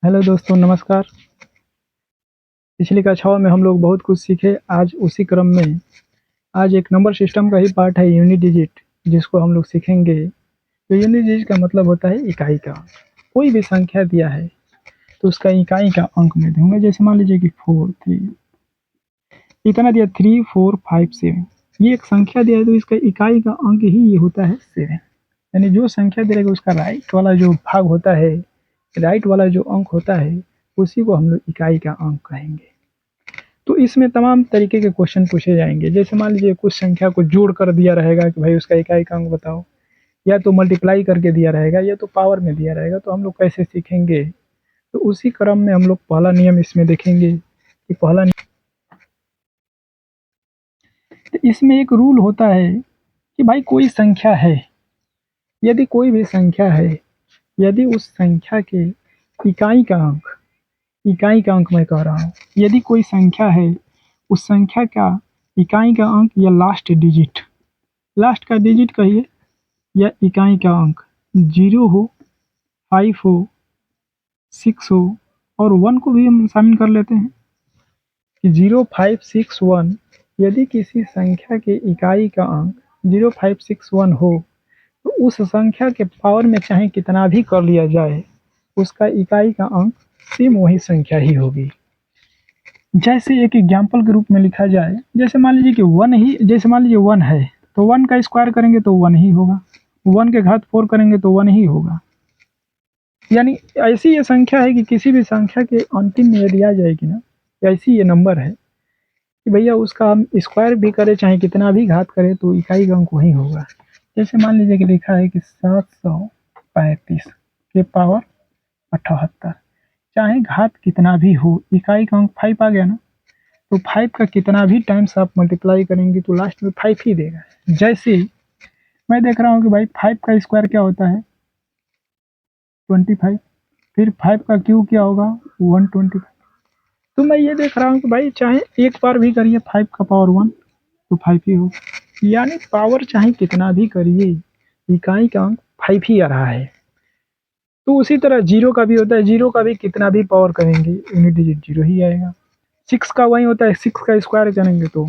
Hello दोस्तों, नमस्कार। पिछली कक्षाओं में हम लोग बहुत कुछ सीखे। आज उसी क्रम में आज एक नंबर सिस्टम का ही पार्ट है यूनिट डिजिट, जिसको हम लोग सीखेंगे। तो यूनिट डिजिट का मतलब होता है इकाई का। कोई भी संख्या दिया है तो उसका इकाई का अंक में दूंगा। जैसे मान लीजिए कि 4 3 इतना दिया, 3 4 5 7। ये एक संख्या दिया है तो इसका इकाई का अंक ही ये होता है 7। यानी जो संख्या दे रहेगा उसका राइट वाला जो भाग होता है, राइट वाला जो अंक होता है, उसी को हम लोग इकाई का अंक कहेंगे। तो इसमें तमाम तरीके के क्वेश्चन पूछे जाएंगे। जैसे मान लीजिए कुछ संख्या को जोड़ कर दिया रहेगा कि भाई उसका इकाई का अंक बताओ, या तो मल्टीप्लाई करके दिया रहेगा, या तो पावर में दिया रहेगा। तो हम लोग कैसे सीखेंगे, तो उसी क्रम में हम लोग पहला नियम इसमें देखेंगे कि पहला नियम, तो इसमें एक रूल होता है कि भाई कोई संख्या है, यदि कोई भी संख्या है, यदि उस संख्या के इकाई का अंक, इकाई का अंक मैं कह रहा हूँ, यदि कोई संख्या है, उस संख्या का इकाई का अंक या लास्ट डिजिट, लास्ट का डिजिट कहिए, या इकाई का अंक 0 हो, 5 हो, 6 हो, और 1 को भी हम शामिल कर लेते हैं कि 0 5 6 1। यदि किसी संख्या के इकाई का अंक 0 5 6 1 हो, तो उस संख्या के पावर में चाहे कितना भी कर लिया जाए, उसका इकाई का अंक सेम वही संख्या ही होगी। जैसे एक एग्जाम्पल के रूप में लिखा जाए, जैसे मान लीजिए कि 1 ही, जैसे मान लीजिए 1 है तो 1 का स्क्वायर करेंगे तो 1 ही होगा, 1 के घात 4 करेंगे तो 1 ही होगा। यानी ऐसी ये संख्या है कि किसी भी संख्या के अंतिम में यदि आ जाएगी ना, ऐसी ये नंबर है कि भैया उसका हम स्क्वायर भी करें चाहे कितना भी घात करें तो इकाई का अंक वही होगा। जैसे मान लीजिए कि लिखा है कि 735 के पावर 78, चाहे घात कितना भी हो, इकाई का अंक 5 आ गया ना, तो 5 का कितना भी टाइम्स आप मल्टीप्लाई करेंगे तो लास्ट में 5 ही देगा। जैसे मैं देख रहा हूँ कि भाई 5 का स्क्वायर क्या होता है, 25, फिर 5 का क्यूब क्या होगा, 125। तो मैं ये देख रहा हूँ कि भाई चाहे एक बार भी करिए 5 का पावर 1 तो 5 ही होगा। यानी पावर चाहे कितना भी करिए, इकाई का अंक 5 ही आ रहा है। तो उसी तरह जीरो का भी होता है, जीरो का भी कितना भी पावर करेंगे यूनिट डिजिट जीरो ही आएगा। 6 का वही होता है, 6 का स्क्वायर करेंगे तो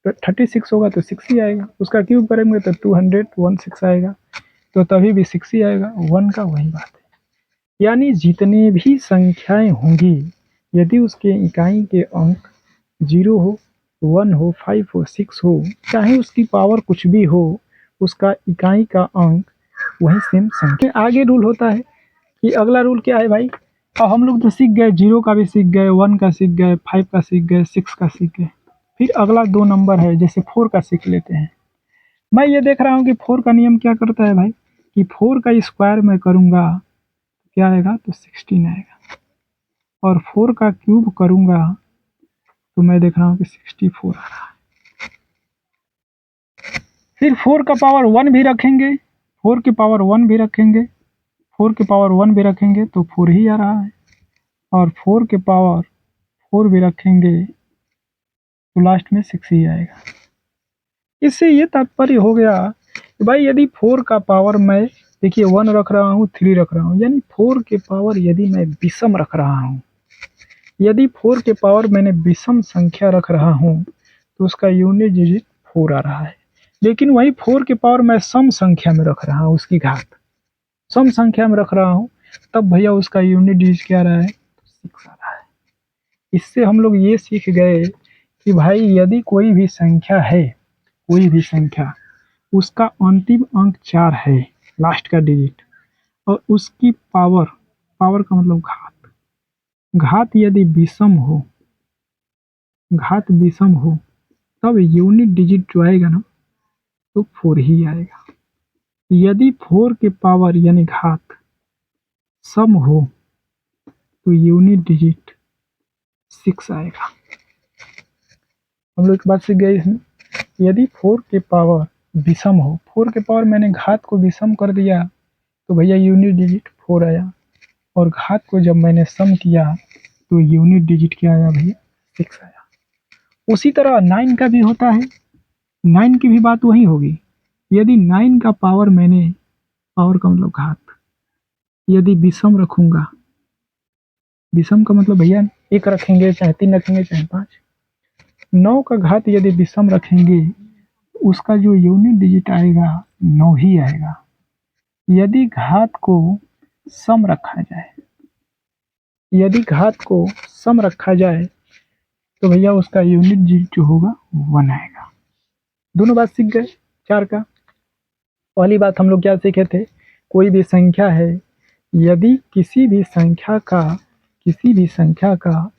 36 होगा तो 6 ही आएगा, उसका क्यूब करेंगे तो 216 आएगा, तो तभी भी 6 ही आएगा। 1 का वही बात है। यानी जितने भी संख्याएं होंगी, यदि उसके इकाई के अंक 0 हो, 1 हो, 5 हो, 6 हो, चाहे उसकी पावर कुछ भी हो, उसका इकाई का अंक वही सेम संख्या। आगे रूल होता है कि अगला रूल क्या है भाई। अब हम लोग तो सीख गए, 0 का भी सीख गए, 1 का सीख गए, 5 का सीख गए, 6 का सीख गए। फिर अगला 2 नंबर है, जैसे 4 का सीख लेते हैं। मैं ये देख रहा हूँ कि 4 का नियम क्या करता है भाई, कि 4 का स्क्वायर मैं करूँगा क्या आएगा, तो 16 आएगा, और 4 का क्यूब करूँगा तो मैं देख रहा हूँ कि 64 आ रहा है। फिर 4 का पावर 1 भी रखेंगे, 4 की पावर 1 भी रखेंगे, 4 की पावर 1 भी रखेंगे तो 4 ही आ रहा है, और 4 के पावर 4 भी रखेंगे तो लास्ट में 6 ही आएगा। इससे ये तात्पर्य हो गया कि भाई यदि 4 का पावर मैं, देखिए 1 रख रहा हूँ, 3 रख रहा हूँ, यानी 4 के पावर यदि मैं विषम रख रहा हूँ, यदि 4 के पावर मैंने विषम संख्या रख रहा हूँ तो उसका यूनिट डिजिट 4 आ रहा है। लेकिन वही 4 के पावर मैं सम संख्या में रख रहा हूँ, उसकी घात सम संख्या में रख रहा हूँ, तब भैया उसका यूनिट डिजिट क्या आ रहा है, 6 आ रहा है। इससे हम लोग ये सीख गए कि भाई यदि कोई भी संख्या है, कोई भी संख्या, उसका अंतिम अंक 4 है, लास्ट का डिजिट, और उसकी पावर, पावर का मतलब घात, घात यदि विषम हो, घात विषम हो, तब यूनिट डिजिट जो आएगा ना तो 4 ही आएगा। यदि 4 के पावर यानी घात सम हो तो यूनिट डिजिट 6 आएगा। हम लोग एक बात सीख गए इसमें, यदि 4 के पावर विषम हो, 4 के पावर मैंने घात को विषम कर दिया तो भैया यूनिट डिजिट 4 आया, और घात को जब मैंने सम किया तो यूनिट डिजिट क्या आया भैया, 6 आया। उसी तरह 9 का भी होता है, 9 की भी बात वही होगी। यदि 9 का पावर मैंने, पावर का मतलब घात, यदि विषम रखूंगा विषम का मतलब भैया 1 रखेंगे, चाहे 3 रखेंगे, चाहे 5। 9 का घात यदि विषम रखेंगे, उसका जो यूनिट डिजिट आएगा 9 ही आएगा। यदि घात को सम रखा जाए, यदि घात को सम रखा जाए तो भैया उसका यूनिट डिजिट जो होगा 1 आएगा। दोनों बात सीख गए 4 का। पहली बात हम लोग क्या सीखे थे, कोई भी संख्या है, यदि किसी भी संख्या का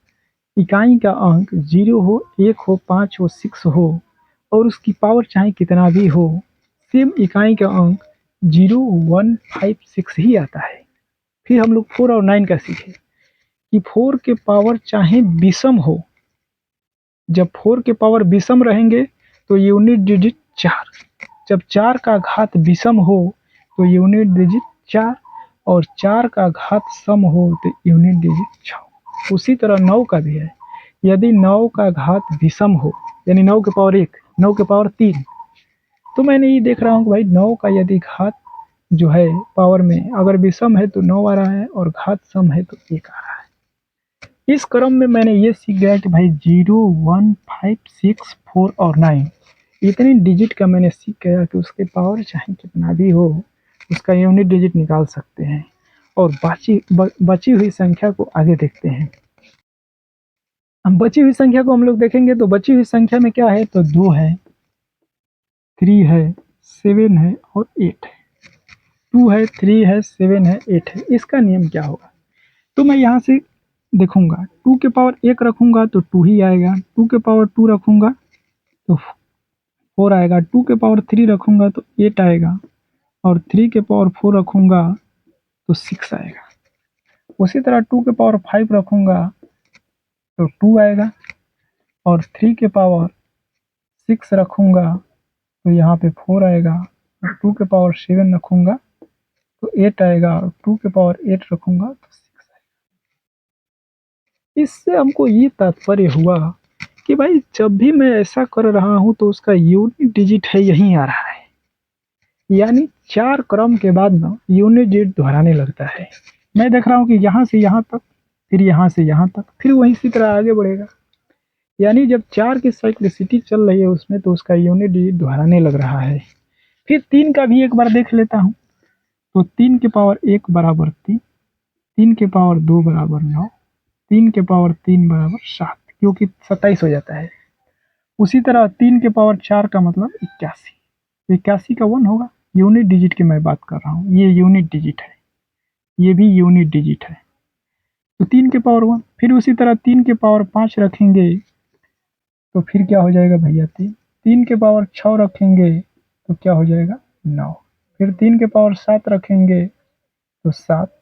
इकाई का अंक 0 हो, 1 हो, 5 हो, 6 हो और उसकी पावर चाहे कितना भी हो, सेम इकाई का अंक 0, 1, 5, 6 ही आता है। फिर हम लोग 4 और 9 का सीखे कि 4 के पावर चाहे विषम हो, जब 4 के पावर विषम रहेंगे तो यूनिट डिजिट 4, जब 4 का घात विषम हो तो यूनिट डिजिट 4 और 4 का घात सम हो तो यूनिट डिजिट 6। उसी तरह 9 का भी है, यदि 9 का घात विषम हो यानी 9 के पावर 1, 9 के पावर 3, तो मैंने ये देख रहा हूँ कि भाई 9 का यदि घात जो है पावर में अगर विषम है तो 9 आ रहा है और घात सम है तो 1 आ रहा है। इस क्रम में मैंने ये सीख गया कि भाई 0, 1, 5, 6, 4 और 9 इतने डिजिट का मैंने सीख गया कि उसके पावर चाहे कितना भी हो उसका यूनिट डिजिट निकाल सकते हैं। और बची हुई संख्या को आगे देखते हैं। हम बची हुई संख्या को हम लोग देखेंगे तो बची हुई संख्या में क्या है, तो 2 है, 3 है, 7 है और 8 है। 2 है, 3 है, 7 है, 8 है। इसका नियम क्या होगा, तो मैं यहाँ से देखूंगा 2 के पावर 1 रखूंगा तो 2 ही आएगा, 2 के पावर 2 रखूंगा तो 4 आएगा, 2 के पावर 3 रखूंगा तो 8 आएगा और 3 के पावर 4 रखूंगा तो 6 आएगा। उसी तरह 2 के पावर 5 रखूंगा तो 2 आएगा और 3 के पावर 6 रखूंगा तो यहाँ पे 4 आएगा और 2 के पावर 7 रखूंगा तो 8 आएगा और 2 के पावर 8 रखूंगा तो 6 आएगा। इससे हमको ये तात्पर्य हुआ कि भाई जब भी मैं ऐसा कर रहा हूँ तो उसका यूनिट डिजिट है यहीं आ रहा है, यानी 4 क्रम के बाद ना यूनिट डिजिट दोहराने लगता है। मैं देख रहा हूँ कि यहाँ से यहाँ तक, फिर यहाँ से यहाँ तक, फिर वही इसी तरह आगे बढ़ेगा। यानी जब 4 की साइक्लिसिटी चल रही है उसमें तो उसका यूनिट डिजिट दोहराने लग रहा है। फिर 3 का भी एक बार देख लेता हूँ, तो 3 के पावर 1 बराबर 3, 3 के पावर 2 बराबर 9, 3 के पावर 3 बराबर 7, क्योंकि 27 हो जाता है। उसी तरह 3 के पावर 4 का मतलब 81, 81 का 1 होगा। यूनिट डिजिट की मैं बात कर रहा हूँ, ये यूनिट डिजिट है, ये भी यूनिट डिजिट है। तो 3 के पावर 1, फिर उसी तरह 3 के पावर 5 रखेंगे तो फिर क्या हो जाएगा भैया, 3 के पावर 6 रखेंगे तो क्या हो जाएगा 9, फिर 3 के पावर 7 रखेंगे तो 7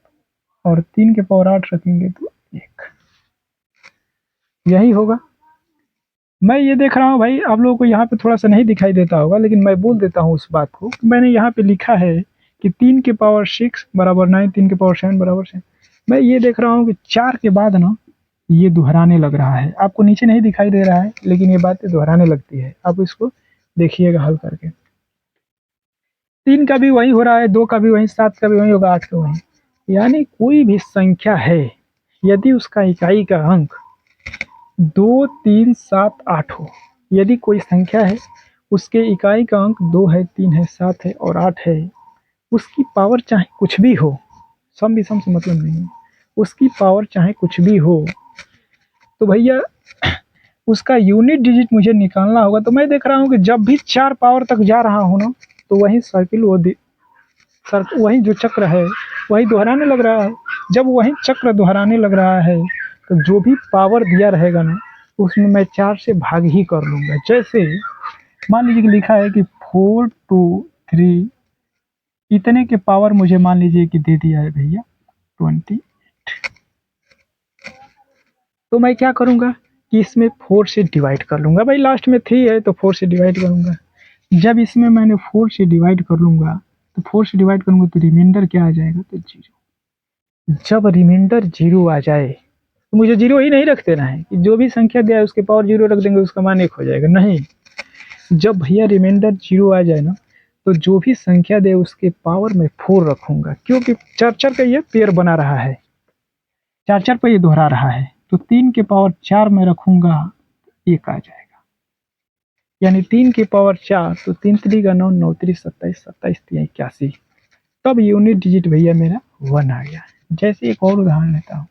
और 3 के पावर 8 रखेंगे तो 1, यही होगा। मैं ये देख रहा हूँ भाई आप लोगों को यहाँ पे थोड़ा सा नहीं दिखाई देता होगा, लेकिन मैं बोल देता हूँ उस बात को। मैंने यहाँ पे लिखा है कि 3 के पावर 6 बराबर 9, 3 के पावर 7 बराबर 7। मैं ये देख रहा हूँ कि 4 के बाद ना ये दोहराने लग रहा है। आपको नीचे नहीं दिखाई दे रहा है लेकिन ये बातें दोहराने लगती है। आप इसको देखिएगा हल करके। 3 का भी वही हो रहा है, 2 का भी वही, 7 का भी वही होगा, 8 का वही। यानी कोई भी संख्या है यदि उसका इकाई का अंक 2, 3, 7, 8 हो, यदि कोई संख्या है उसके इकाई का अंक 2 है, 3 है, 7 है और 8 है, उसकी पावर चाहे कुछ भी हो, सम विषम से मतलब नहीं है, उसकी पावर चाहे कुछ भी हो, तो भैया उसका यूनिट डिजिट मुझे निकालना होगा। तो मैं देख रहा हूँ कि जब भी 4 पावर तक जा रहा हूँ ना तो वही सर्किल वही जो चक्र है वही दोहराने लग रहा है। जब वही चक्र दोहराने लग रहा है तो जो भी पावर दिया रहेगा ना उसमें मैं 4 से भाग ही कर लूँगा। जैसे मान लीजिए कि लिखा है कि 4, 2, 3 इतने के पावर मुझे मान लीजिए कि दे दिया है भैया 20। तो मैं क्या करूँगा कि इसमें 4 से डिवाइड कर लूँगा। भाई लास्ट में 3 है तो 4 से डिवाइड करूँगा। जब इसमें मैंने 4 से डिवाइड कर लूँगा तो 4 से डिवाइड करूँगा तो रिमाइंडर क्या आ जाएगा, तो 0। जब रिमाइंडर 0 आ जाए तो मुझे 0 ही नहीं रख देना है कि जो भी संख्या दिया है उसके पावर 0 रख देंगे उसका मान 1 हो जाएगा, नहीं। जब भैया रिमाइंडर 0 आ जाए ना तो जो भी संख्या दे उसके पावर में 4 रखूँगा, क्योंकि 4 4 का ये पेयर बना रहा है। 4 पर ये दोहरा रहा है, तो 3 के पावर 4 में रखूंगा तो 1 आ जाएगा, यानी 3 की पावर 4, तो 3 3 का 9, 9 3 27, 27 3 81, तब यूनिट डिजिट भैया मेरा 1 आ गया। जैसे एक और उदाहरण लेता हूँ,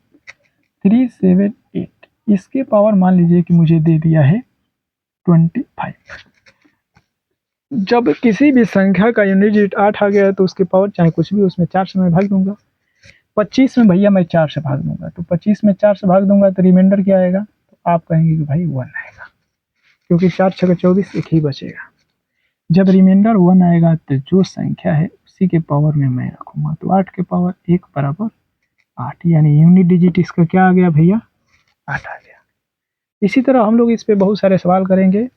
378, इसके पावर मान लीजिए कि मुझे दे दिया है 25। जब किसी भी संख्या का यूनिट डिजिट 8 आ गया है तो उसके पावर चाहे कुछ भी, उसमें 4 से मैं भाग दूंगा। 25 में भैया मैं 4 से भाग दूंगा, तो 25 में 4 से भाग दूंगा तो रिमाइंडर क्या आएगा, तो आप कहेंगे कि भाई 1 आएगा, क्योंकि 4 6 24, एक ही बचेगा। जब रिमाइंडर 1 आएगा तो जो संख्या है उसी के पावर में मैं रखूंगा, तो 8 के पावर 1 बराबर 8, यानी यूनिट डिजिट इसका क्या आ गया भैया, 8 आ गया। इसी तरह हम लोग इस पे बहुत सारे सवाल करेंगे।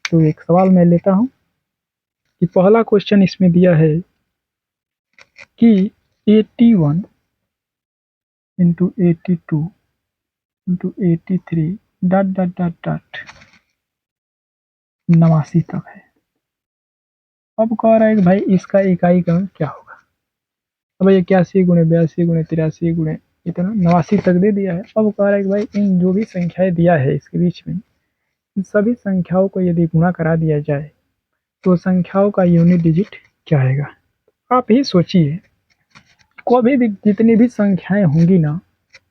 तो एक सवाल मैं लेता हूँ कि पहला क्वेश्चन इसमें दिया है कि 81 into 82 into 83 dot dot dot dot 89 तक है। अब कह रहा है कि भाई इसका इकाई का क्या होगा। अब 81 गुणे 82 गुणे 83 गुणे इतना 89 तक दे दिया है। अब कह रहा है कि भाई इन जो भी संख्याएं दिया है इसके बीच में, इन सभी संख्याओं को यदि गुणा करा दिया जाए तो संख्याओं का यूनिट डिजिट क्या आएगा। आप ही सोचिए, कोई भी जितनी भी संख्याएं होंगी ना,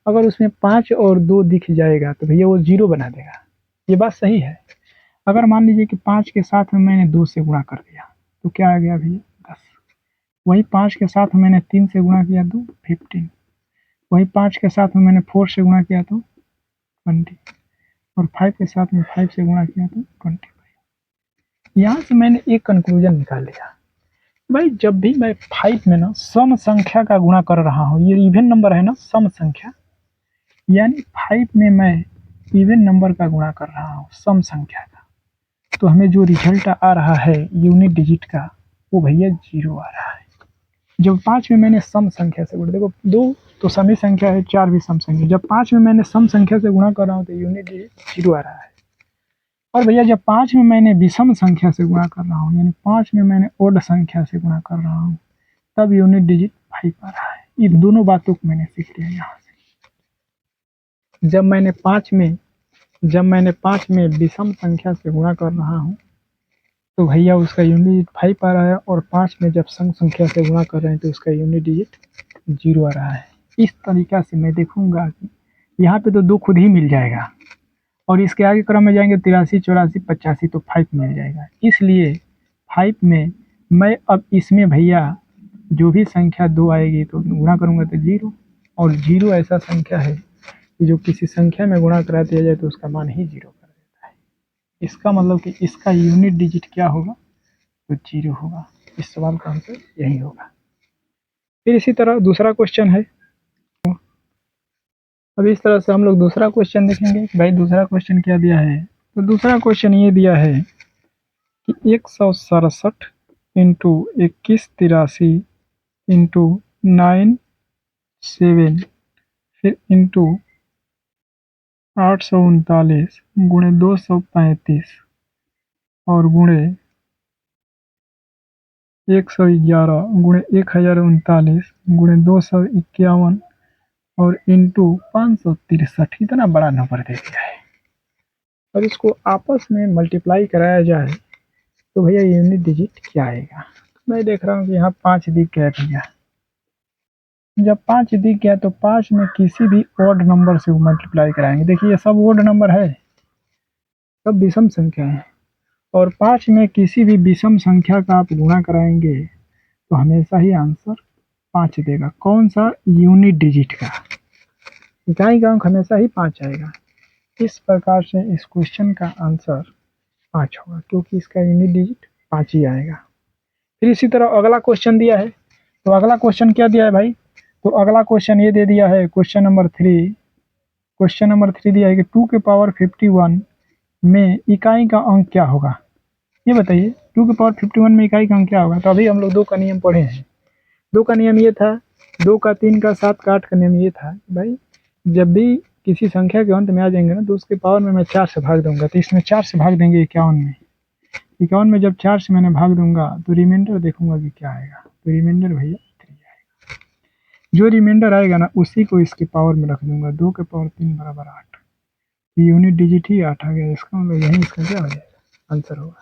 अगर उसमें 5 और 2 दिख जाएगा तो भैया वो 0 बना देगा। ये बात सही है। अगर मान लीजिए कि 5 के साथ में मैंने 2 से गुणा कर दिया तो क्या आ गया भैया, 10। वही 5 के साथ मैंने 3 से गुणा किया तो 15। वही 5 के साथ में मैंने 4 से गुणा किया तो 20, और 5 के साथ में 5 से गुणा किया तो 25। यहाँ से मैंने एक कंक्लूजन निकाल लिया, भाई जब भी मैं 5 में ना सम संख्या का गुणा कर रहा हूँ, ये इवन नंबर है ना सम संख्या, यानी 5 में मैं इवन नंबर का गुणा कर रहा हूँ सम संख्या का, तो हमें जो रिजल्ट आ रहा है यूनिट डिजिट का वो भैया 0 आ रहा है। जब 5 में मैंने सम संख्या से गुणा, देखो 2 तो समी संख्या है, 4 भी सम संख्या, जब 5 में मैंने सम संख्या से गुणा कर रहा हूँ तो यूनिट डिजिट 0 आ रहा है। और भैया जब 5 में मैंने विषम संख्या से गुणा कर रहा हूँ, यानी 5 में मैंने ओड संख्या से गुणा कर रहा हूँ, तब यूनिट डिजिट 5 आ रहा है। इन दोनों बातों को मैंने सीख लिया यहाँ से। जब मैंने 5 में विषम संख्या से गुणा कर रहा हूँ तो भैया उसका यूनिट डिजिट 5 आ रहा है, और 5 में जब सम संख्या से गुणा कर रहे हैं तो उसका यूनिट डिजिट 0 आ रहा है। इस तरीका से मैं देखूंगा कि यहाँ पे तो 2 खुद ही मिल जाएगा, और इसके आगे क्रम में जाएंगे 83 84 85 तो 5 मिल जाएगा। इसलिए 5 में मैं अब इसमें भैया जो भी संख्या 2 आएगी तो गुणा करूंगा तो 0, और 0 ऐसा संख्या है कि जो किसी संख्या में गुणा करा दिया जाए तो उसका मान ही 0 कर देता है। इसका मतलब कि इसका यूनिट डिजिट क्या होगा, तो 0 होगा। इस सवाल का आंसर यही होगा। फिर इसी तरह दूसरा क्वेश्चन है। अब इस तरह से हम लोग दूसरा क्वेश्चन देखेंगे। भाई दूसरा क्वेश्चन क्या दिया है, तो दूसरा क्वेश्चन ये दिया है कि 167 इंटू 2183 इंटू 97 फिर इंटू 839 गुणे 235 और गुणे 111 गुणे 1039 गुणे 251 और इंटू 563, इतना बड़ा नंबर दे दिया है। अब इसको आपस में मल्टीप्लाई कराया जाए तो भैया यूनिट डिजिट क्या आएगा। तो मैं देख रहा हूँ कि यहाँ 5 दिख गया भैया। जब 5 दिख गया तो 5 में किसी भी ऑड नंबर से मल्टीप्लाई कराएंगे। देखिए ये सब ऑड नंबर है, सब विषम संख्या है, और 5 में किसी भी विषम संख्या का आप गुणा कराएंगे तो हमेशा ही आंसर 5 देगा। कौन सा, यूनिट डिजिट का। इकाई का अंक हमेशा ही 5 आएगा। इस प्रकार से इस क्वेश्चन का आंसर 5 होगा, क्योंकि इसका यूनिट डिजिट 5 ही आएगा। फिर इसी तरह अगला क्वेश्चन दिया है, तो अगला क्वेश्चन क्या दिया है भाई, तो अगला क्वेश्चन ये दे दिया है, क्वेश्चन नंबर 3। क्वेश्चन नंबर 3 दिया है कि 2 के पावर 51 में इकाई का अंक क्या होगा। ये बताइए 2 के पावर 51 में इकाई का अंक क्या होगा। तो अभी हम लोग 2 का नियम पढ़े हैं। 2 का नियम ये था, 2 का 3 का 7 का 8 का नियम ये था भाई, जब भी किसी संख्या के अंत में आ जाएंगे ना तो उसके पावर में मैं 4 से भाग दूंगा। तो इसमें 4 से भाग देंगे 51 में। 51 में जब 4 से मैंने भाग दूंगा तो रिमाइंडर देखूंगा कि क्या आएगा, तो रिमाइंडर भैया 3 आएगा। जो रिमाइंडर आएगा ना उसी को इसके पावर में रख दूंगा। 2 के पावर 3 बराबर 8। यूनिट डिजिट ही 8 आ गया, इसका मतलब यही इसका क्या हो जाएगा आंसर होगा।